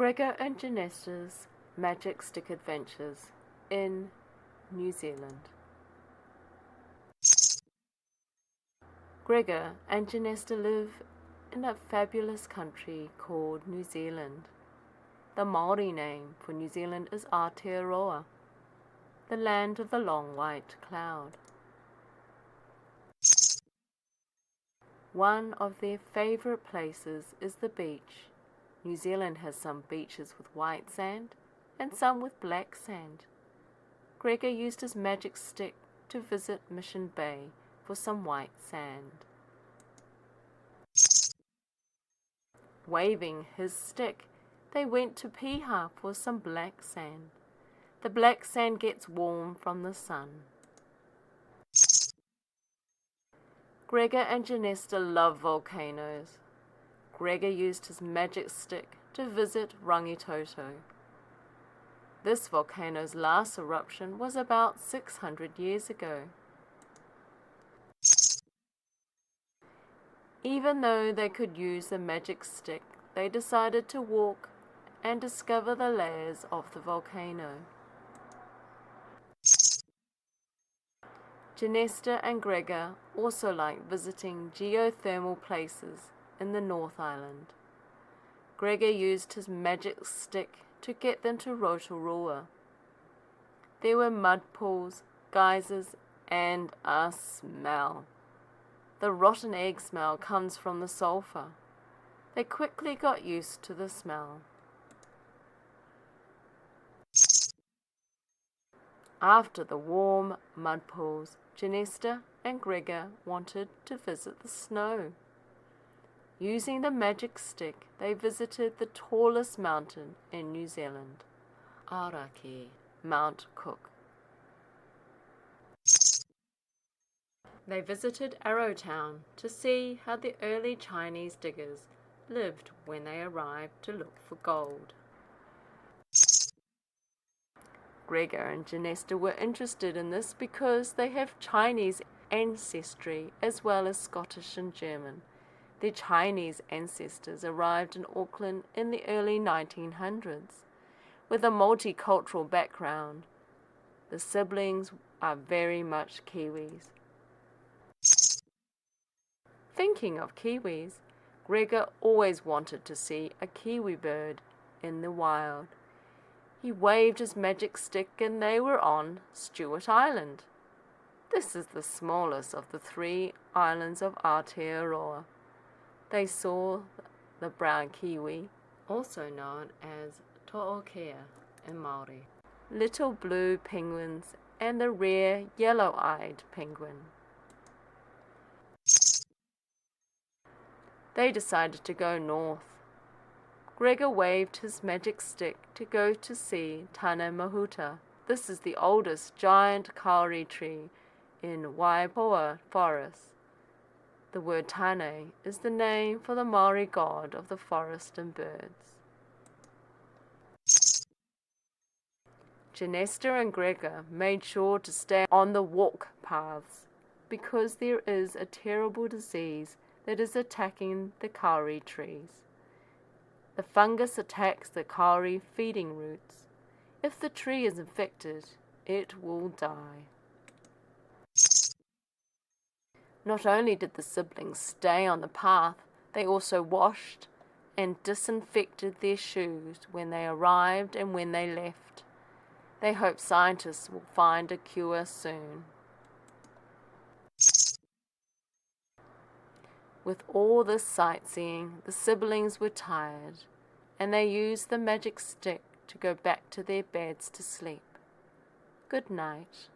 Gregor and Genesta's Magic Stick Adventures in New Zealand. Gregor and Genesta live in a fabulous country called New Zealand. The Māori name for New Zealand is Aotearoa, the land of the long white cloud. One of their favourite places is the beach. New Zealand has some beaches with white sand and some with black sand. Gregor used his magic stick to visit Mission Bay for some white sand. Waving his stick, they went to Piha for some black sand. The black sand gets warm from the sun. Gregor and Genesta love volcanoes. Gregor used his magic stick to visit Rangitoto. This volcano's last eruption was about 600 years ago. Even though they could use the magic stick, they decided to walk and discover the layers of the volcano. Genesta and Gregor also like visiting geothermal places in the North Island. Gregor used his magic stick to get them to Rotorua. There were mud pools, geysers, and a smell. The rotten egg smell comes from the sulphur. They quickly got used to the smell. After the warm mud pools, Genesta and Gregor wanted to visit the snow. Using the magic stick, they visited the tallest mountain in New Zealand, Araki, Mount Cook. They visited Arrowtown to see how the early Chinese diggers lived when they arrived to look for gold. Gregor and Genesta were interested in this because they have Chinese ancestry as well as Scottish and German. Their Chinese ancestors arrived in Auckland in the early 1900s. With a multicultural background, the siblings are very much Kiwis. Thinking of Kiwis, Gregor always wanted to see a kiwi bird in the wild. He waved his magic stick and they were on Stewart Island. This is the smallest of the 3 islands of Aotearoa. They saw the brown kiwi, also known as to'okea in Māori, little blue penguins, and the rare yellow-eyed penguin. They decided to go north. Gregor waved his magic stick to go to see Tane Mahuta. This is the oldest giant kauri tree in Waipoua Forest. The word Tane is the name for the Māori god of the forest and birds. Genesta and Gregor made sure to stay on the walk paths because there is a terrible disease that is attacking the kauri trees. The fungus attacks the kauri feeding roots. If the tree is infected, it will die. Not only did the siblings stay on the path, they also washed and disinfected their shoes when they arrived and when they left. They hope scientists will find a cure soon. With all this sightseeing, the siblings were tired, and they used the magic stick to go back to their beds to sleep. Good night.